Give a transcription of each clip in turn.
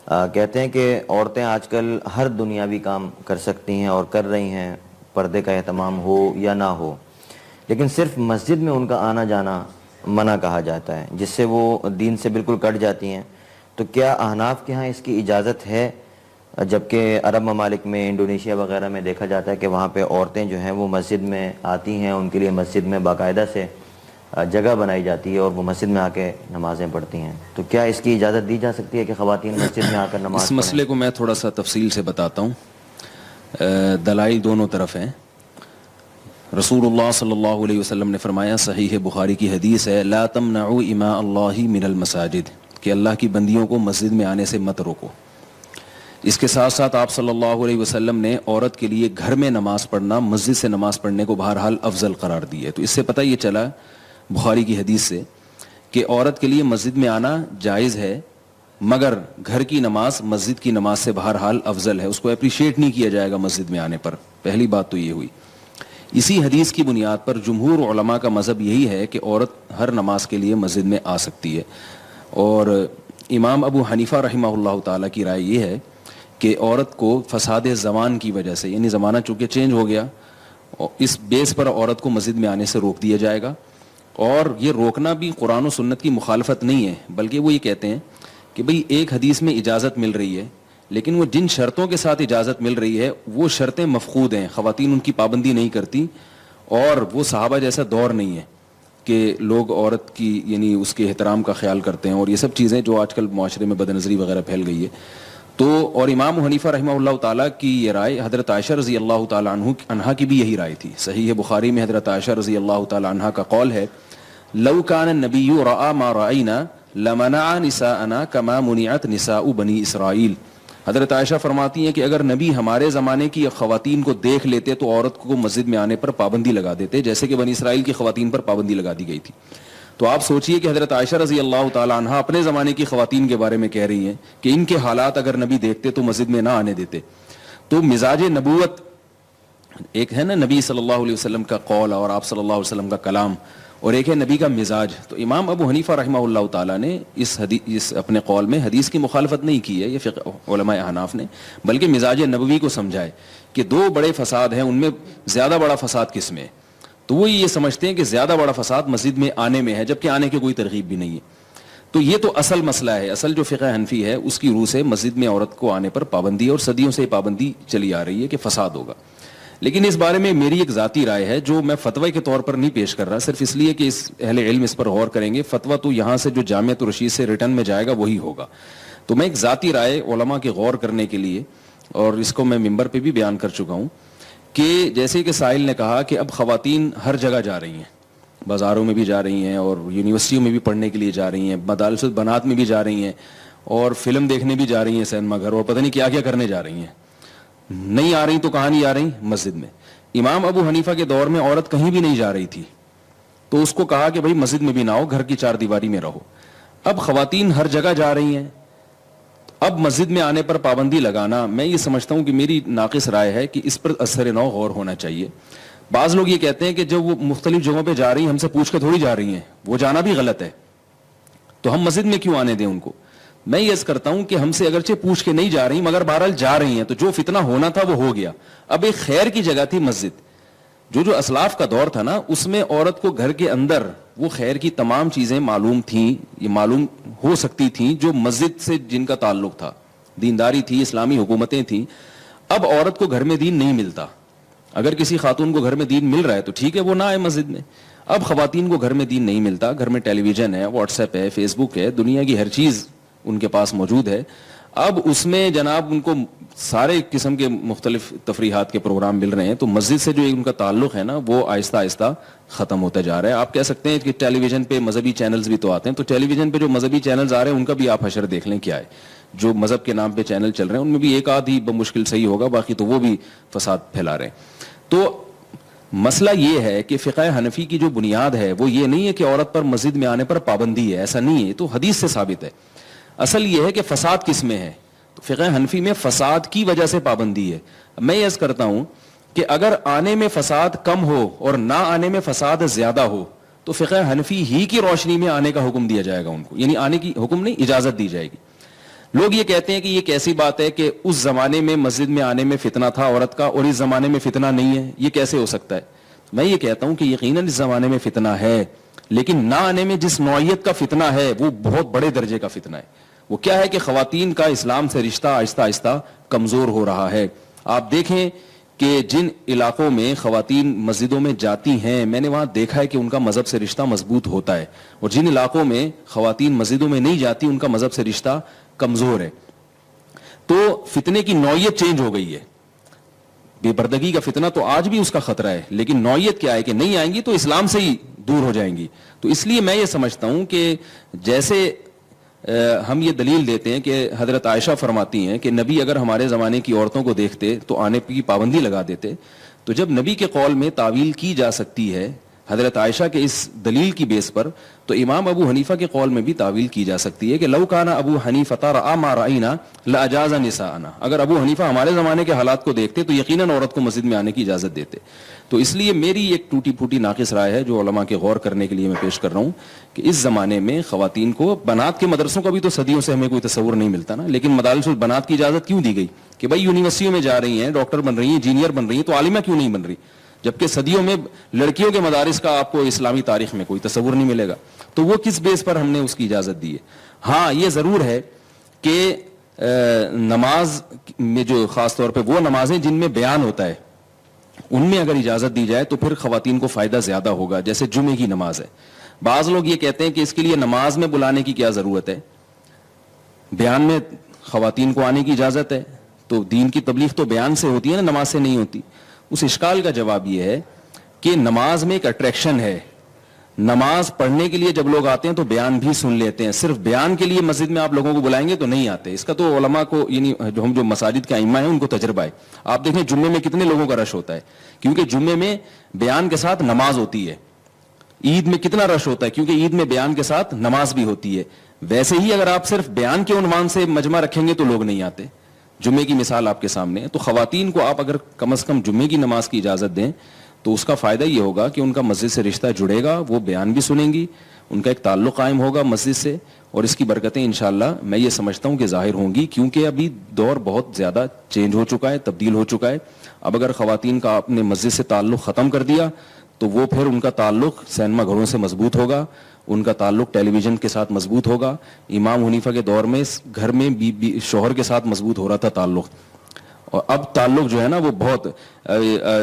کہتے ہیں کہ عورتیں آج کل ہر دنیاوی کام کر سکتی ہیں اور کر رہی ہیں، پردے کا اہتمام ہو یا نہ ہو، لیکن صرف مسجد میں ان کا آنا جانا منع کہا جاتا ہے، جس سے وہ دین سے بالکل کٹ جاتی ہیں۔ تو کیا احناف کے ہاں اس کی اجازت ہے؟ جبکہ عرب ممالک میں، انڈونیشیا وغیرہ میں دیکھا جاتا ہے کہ وہاں پہ عورتیں جو ہیں وہ مسجد میں آتی ہیں، ان کے لیے مسجد میں باقاعدہ سے جگہ بنائی جاتی ہے اور وہ مسجد میں آ کے نمازیں پڑھتی ہیں۔ تو کیا اس کی اجازت دی جا سکتی ہے کہ خواتین مسجد میں آ کر نماز اس پڑھیں؟ مسئلے کو میں تھوڑا سا تفصیل سے بتاتا ہوں۔ دلائل دونوں طرف ہیں۔ رسول اللہ صلی اللہ علیہ وسلم نے فرمایا، صحیح بخاری کی حدیث ہے، لا تمنعوا اماء اللہ من المساجد، کہ اللہ کی بندیوں کو مسجد میں آنے سے مت روکو۔ اس کے ساتھ ساتھ آپ صلی اللہ علیہ وسلم نے عورت کے لیے گھر میں نماز پڑھنا مسجد سے نماز پڑھنے کو بہرحال افضل قرار دی ہے۔ تو اس سے پتہ یہ چلا بخاری کی حدیث سے کہ عورت کے لیے مسجد میں آنا جائز ہے، مگر گھر کی نماز مسجد کی نماز سے بہرحال افضل ہے، اس کو اپریشیٹ نہیں کیا جائے گا مسجد میں آنے پر۔ پہلی بات تو یہ ہوئی۔ اسی حدیث کی بنیاد پر جمہور علماء کا مذہب یہی ہے کہ عورت ہر نماز کے لیے مسجد میں آ سکتی ہے، اور امام ابو حنیفہ رحمہ اللہ تعالیٰ کی رائے یہ ہے کہ عورت کو فساد زمان کی وجہ سے، یعنی زمانہ چونکہ چینج ہو گیا، اس بیس پر عورت کو مسجد میں آنے سے روک دیا جائے گا۔ اور یہ روکنا بھی قرآن و سنت کی مخالفت نہیں ہے، بلکہ وہ یہ کہتے ہیں کہ بھئی ایک حدیث میں اجازت مل رہی ہے، لیکن وہ جن شرطوں کے ساتھ اجازت مل رہی ہے وہ شرطیں مفقود ہیں، خواتین ان کی پابندی نہیں کرتی، اور وہ صحابہ جیسا دور نہیں ہے کہ لوگ عورت کی یعنی اس کے احترام کا خیال کرتے ہیں، اور یہ سب چیزیں جو آج کل معاشرے میں بدنظری وغیرہ پھیل گئی ہے۔ تو اور امام حنیفہ رحمہ اللہ تعالیٰ کی یہ رائے، حضرت عائشہ رضی اللہ تعالیٰ عنہا کی بھی یہی رائے تھی۔ صحیح بخاری میں حضرت عائشہ رضی اللہ تعالیٰ عنہا کا قول ہے، لو کان النبی رأى ما رأینا لمنع نساءنا کما منعت نساء بنی اسرائیل۔ حضرت عائشہ فرماتی ہیں کہ اگر نبی ہمارے زمانے کی خواتین کو دیکھ لیتے تو عورت کو مسجد میں آنے پر پابندی لگا دیتے، جیسے کہ بنی اسرائیل کی خواتین پر پابندی لگا دی گئی تھی۔ تو آپ سوچئے کہ حضرت عائشہ رضی اللہ تعالیٰ عنہ اپنے زمانے کی خواتین کے بارے میں کہہ رہی ہیں کہ ان کے حالات اگر نبی دیکھتے تو مسجد میں نہ آنے دیتے۔ تو مزاج نبوت ایک ہے نا، نبی صلی اللہ علیہ وسلم کا قول اور آپ صلی اللہ علیہ وسلم کا کلام، اور ایک ہے نبی کا مزاج۔ تو امام ابو حنیفہ رحمہ اللہ تعالیٰ نے اس اپنے قول میں حدیث کی مخالفت نہیں کی ہے، یہ فقہ علماء احناف نے، بلکہ مزاج نبوی کو سمجھائے کہ دو بڑے فساد ہیں، ان میں زیادہ بڑا فساد کس میں ہے؟ تو وہ یہ سمجھتے ہیں کہ زیادہ بڑا فساد مسجد میں آنے میں ہے، جبکہ آنے کی کوئی ترغیب بھی نہیں ہے۔ تو یہ تو اصل مسئلہ ہے، اصل جو فقہ حنفی ہے اس کی روح سے مسجد میں عورت کو آنے پر پابندی ہے، اور صدیوں سے پابندی چلی آ رہی ہے کہ فساد ہوگا۔ لیکن اس بارے میں میری ایک ذاتی رائے ہے جو میں فتوی کے طور پر نہیں پیش کر رہا، صرف اس لیے کہ اس اہل علم اس پر غور کریں گے۔ فتویٰ تو یہاں سے جو جامعۃ الرشید سے ریٹرن میں جائے گا وہی ہوگا۔ تو میں ایک ذاتی رائے علماء کے غور کرنے کے لیے، اور اس کو میں ممبر پہ بھی بیان کر چکا ہوں، کہ جیسے کہ سائل نے کہا کہ اب خواتین ہر جگہ جا رہی ہیں، بازاروں میں بھی جا رہی ہیں، اور یونیورسٹیوں میں بھی پڑھنے کے لیے جا رہی ہیں، مدارس البنات میں بھی جا رہی ہیں، اور فلم دیکھنے بھی جا رہی ہیں سینما گھر، اور پتہ نہیں کیا کیا کرنے جا رہی ہیں۔ نہیں آ رہی تو کہاں نہیں آ رہی؟ مسجد میں۔ امام ابو حنیفہ کے دور میں عورت کہیں بھی نہیں جا رہی تھی، تو اس کو کہا کہ بھائی مسجد میں بھی نہ آؤ، گھر کی چار دیواری میں رہو۔ اب خواتین ہر جگہ جا رہی ہیں، اب مسجد میں آنے پر پابندی لگانا، میں یہ سمجھتا ہوں کہ میری ناقص رائے ہے کہ اس پر اثر نو غور ہونا چاہیے۔ بعض لوگ یہ کہتے ہیں کہ جب وہ مختلف جگہوں پہ جا رہی ہیں ہم سے پوچھ کے تھوڑی جا رہی ہیں، وہ جانا بھی غلط ہے، تو ہم مسجد میں کیوں آنے دیں ان کو؟ میں یہ عرض کرتا ہوں کہ ہم سے اگرچہ پوچھ کے نہیں جا رہی مگر بہرحال جا رہی ہیں، تو جو فتنہ ہونا تھا وہ ہو گیا۔ اب ایک خیر کی جگہ تھی مسجد، جو اسلاف کا دور تھا نا، اس میں عورت کو گھر کے اندر وہ خیر کی تمام چیزیں معلوم تھیں، یہ معلوم ہو سکتی تھیں جو مسجد سے جن کا تعلق تھا، دینداری تھی، اسلامی حکومتیں تھیں۔ اب عورت کو گھر میں دین نہیں ملتا، اگر کسی خاتون کو گھر میں دین مل رہا ہے تو ٹھیک ہے، وہ نہ آئے مسجد میں۔ اب خواتین کو گھر میں دین نہیں ملتا، گھر میں ٹیلی ویژن ہے، واٹس ایپ ہے، فیس بک ہے، دنیا کی ہر چیز ان کے پاس موجود ہے۔ اب اس میں جناب ان کو سارے قسم کے مختلف تفریحات کے پروگرام مل رہے ہیں، تو مسجد سے جو ان کا تعلق ہے نا وہ آہستہ آہستہ ختم ہوتا جا رہا ہے۔ آپ کہہ سکتے ہیں کہ ٹیلی ویژن پہ مذہبی چینلز بھی تو آتے ہیں، تو ٹیلی ویژن پہ جو مذہبی چینلز آ رہے ہیں ان کا بھی آپ حشر دیکھ لیں کیا ہے۔ جو مذہب کے نام پہ چینل چل رہے ہیں ان میں بھی ایک آدھ ہی بمشکل صحیح ہوگا، باقی تو وہ بھی فساد پھیلا رہے ہیں۔ تو مسئلہ یہ ہے کہ فقہ حنفی کی جو بنیاد ہے وہ یہ نہیں ہے کہ عورت پر مسجد میں آنے پر پابندی ہے، ایسا نہیں ہے، تو حدیث سے ثابت ہے۔ اصل یہ ہے کہ فساد کس میں ہے، تو فقہ حنفی میں فساد کی وجہ سے پابندی ہے۔ میں یہ عرض کرتا ہوں کہ اگر آنے میں فساد کم ہو اور نہ آنے میں فساد زیادہ ہو تو فقہ حنفی ہی کی روشنی میں آنے کا حکم دیا جائے گا ان کو، یعنی آنے کی حکم نہیں، اجازت دی جائے گی۔ لوگ یہ کہتے ہیں کہ یہ کیسی بات ہے کہ اس زمانے میں مسجد میں آنے میں فتنہ تھا عورت کا اور اس زمانے میں فتنہ نہیں ہے, یہ کیسے ہو سکتا ہے؟ میں یہ کہتا ہوں کہ یقیناً اس زمانے میں فتنہ ہے, لیکن نہ آنے میں جس نوعیت کا فتنہ ہے وہ بہت بڑے درجے کا فتنہ ہے. وہ کیا ہے کہ خواتین کا اسلام سے رشتہ آہستہ آہستہ کمزور ہو رہا ہے. آپ دیکھیں کہ جن علاقوں میں خواتین مسجدوں میں جاتی ہیں, میں نے وہاں دیکھا ہے کہ ان کا مذہب سے رشتہ مضبوط ہوتا ہے, اور جن علاقوں میں خواتین مسجدوں میں نہیں جاتی ان کا مذہب سے رشتہ کمزور ہے. تو فتنے کی نوعیت چینج ہو گئی ہے. بے پردگی کا فتنہ تو آج بھی اس کا خطرہ ہے, لیکن نوعیت کیا ہے کہ نہیں آئیں گی تو اسلام سے ہی دور ہو جائیں گی. تو اس لیے میں یہ سمجھتا ہوں کہ جیسے ہم یہ دلیل دیتے ہیں کہ حضرت عائشہ فرماتی ہیں کہ نبی اگر ہمارے زمانے کی عورتوں کو دیکھتے تو آنے کی پابندی لگا دیتے, تو جب نبی کے قول میں تعویل کی جا سکتی ہے حضرت عائشہ کے اس دلیل کی بیس پر, تو امام ابو حنیفہ کے قول میں بھی تعویل کی جا سکتی ہے کہ لو کان ابو حنیفہ رأى ما رأینا لاجاز نساءنا, اگر ابو حنیفہ ہمارے زمانے کے حالات کو دیکھتے تو یقیناً عورت کو مسجد میں آنے کی اجازت دیتے. تو اس لیے میری ایک ٹوٹی پھوٹی ناقص رائے ہے جو علماء کے غور کرنے کے لیے میں پیش کر رہا ہوں کہ اس زمانے میں خواتین کو, بنات کے مدرسوں کا بھی تو صدیوں سے ہمیں کوئی تصور نہیں ملتا نا, لیکن مدارس البنات کی اجازت کیوں دی گئی کہ بھائی یونیورسٹیوں میں جا رہی ہیں, ڈاکٹر بن رہی ہیں, انجینئر بن رہی ہیں, تو عالمہ کیوں نہیں بن رہی؟ جبکہ صدیوں میں لڑکیوں کے مدارس کا آپ کو اسلامی تاریخ میں کوئی تصور نہیں ملے گا. تو وہ کس بیس پر ہم نے اس کی اجازت دی ہے؟ ہاں یہ ضرور ہے کہ نماز میں جو خاص طور پہ وہ نمازیں جن میں بیان ہوتا ہے ان میں اگر اجازت دی جائے تو پھر خواتین کو فائدہ زیادہ ہوگا, جیسے جمعے کی نماز ہے. بعض لوگ یہ کہتے ہیں کہ اس کے لیے نماز میں بلانے کی کیا ضرورت ہے, بیان میں خواتین کو آنے کی اجازت ہے, تو دین کی تبلیغ تو بیان سے ہوتی ہے نا, نماز سے نہیں ہوتی. اس اشکال کا جواب یہ ہے کہ نماز میں ایک اٹریکشن ہے, نماز پڑھنے کے لیے جب لوگ آتے ہیں تو بیان بھی سن لیتے ہیں, صرف بیان کے لیے مسجد میں آپ لوگوں کو بلائیں گے تو نہیں آتے. اس کا تو علماء کو, یعنی جو مساجد کے ائمہ ہیں ان کو تجربہ ہے. آپ دیکھیں جمعے میں کتنے لوگوں کا رش ہوتا ہے, کیونکہ جمعے میں بیان کے ساتھ نماز ہوتی ہے. عید میں کتنا رش ہوتا ہے, کیونکہ عید میں بیان کے ساتھ نماز بھی ہوتی ہے. ویسے ہی اگر آپ صرف بیان کے عنوان سے مجمع رکھیں گے تو لوگ نہیں آتے. جمعے کی مثال آپ کے سامنے ہے. تو خواتین کو آپ اگر کم از کم جمعے کی نماز کی اجازت دیں تو اس کا فائدہ یہ ہوگا کہ ان کا مسجد سے رشتہ جڑے گا, وہ بیان بھی سنیں گی, ان کا ایک تعلق قائم ہوگا مسجد سے, اور اس کی برکتیں انشاءاللہ میں یہ سمجھتا ہوں کہ ظاہر ہوں گی, کیونکہ ابھی دور بہت زیادہ چینج ہو چکا ہے, تبدیل ہو چکا ہے. اب اگر خواتین کا اپنے مسجد سے تعلق ختم کر دیا تو وہ پھر ان کا تعلق سینما گھروں سے مضبوط ہوگا, ان کا تعلق ٹیلی ویژن کے ساتھ مضبوط ہوگا. امام حنیفہ کے دور میں گھر میں شوہر کے ساتھ مضبوط ہو رہا تھا تعلق, اور اب تعلق جو ہے نا وہ بہت,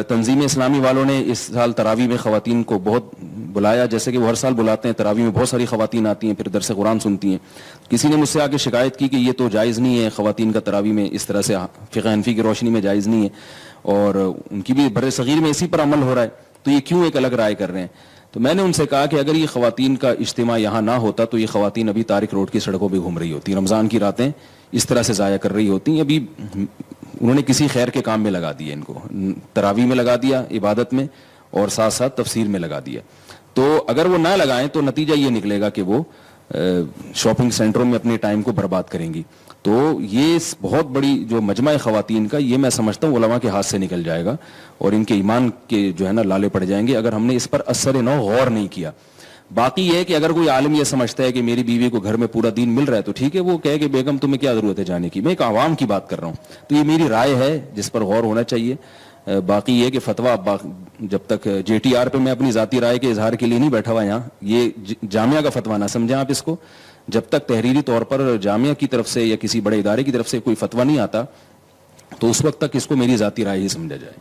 تنظیم اسلامی والوں نے اس سال تراویح میں خواتین کو بہت بلایا, جیسے کہ وہ ہر سال بلاتے ہیں. تراویح میں بہت ساری خواتین آتی ہیں, پھر درس قرآن سنتی ہیں. کسی نے مجھ سے آ کے شکایت کی کہ یہ تو جائز نہیں ہے, خواتین کا تراویح میں اس طرح سے فقہ حنفی کی روشنی میں جائز نہیں ہے, اور ان کی بھی بر صغیر میں اسی پر عمل ہو رہا ہے, تو یہ کیوں ایک الگ رائے کر رہے ہیں؟ تو میں نے ان سے کہا کہ اگر یہ خواتین کا اجتماع یہاں نہ ہوتا تو یہ خواتین ابھی طارق روڈ کی سڑکوں پہ گھوم رہی ہوتی, رمضان کی راتیں اس طرح سے ضائع کر رہی ہوتی. ابھی انہوں نے کسی خیر کے کام میں لگا دیا, ان کو تراویح میں لگا دیا, عبادت میں, اور ساتھ ساتھ تفسیر میں لگا دیا. تو اگر وہ نہ لگائیں تو نتیجہ یہ نکلے گا کہ وہ شاپنگ سینٹروں میں اپنے ٹائم کو برباد کریں گی. تو یہ بہت بڑی جو مجمع خواتین کا, یہ میں سمجھتا ہوں علماء کے ہاتھ سے نکل جائے گا, اور ان کے ایمان کے جو ہے نا لالے پڑ جائیں گے اگر ہم نے اس پر اثر نو غور نہیں کیا. باقی یہ ہے کہ اگر کوئی عالم یہ سمجھتا ہے کہ میری بیوی کو گھر میں پورا دین مل رہا ہے تو ٹھیک ہے, وہ کہے کہ بیگم تمہیں کیا ضرورت ہے جانے کی. میں ایک عوام کی بات کر رہا ہوں, تو یہ میری رائے ہے جس پر غور ہونا چاہیے. باقی یہ کہ فتویٰ جب تک جے ٹی آر پہ میں اپنی ذاتی رائے کے اظہار کے لیے نہیں بیٹھا ہوا یہاں, یہ جامعہ کا فتویٰ نہ سمجھیں آپ اس کو. جب تک تحریری طور پر جامعہ کی طرف سے یا کسی بڑے ادارے کی طرف سے کوئی فتویٰ نہیں آتا تو اس وقت تک اس کو میری ذاتی رائے ہی سمجھا جائے.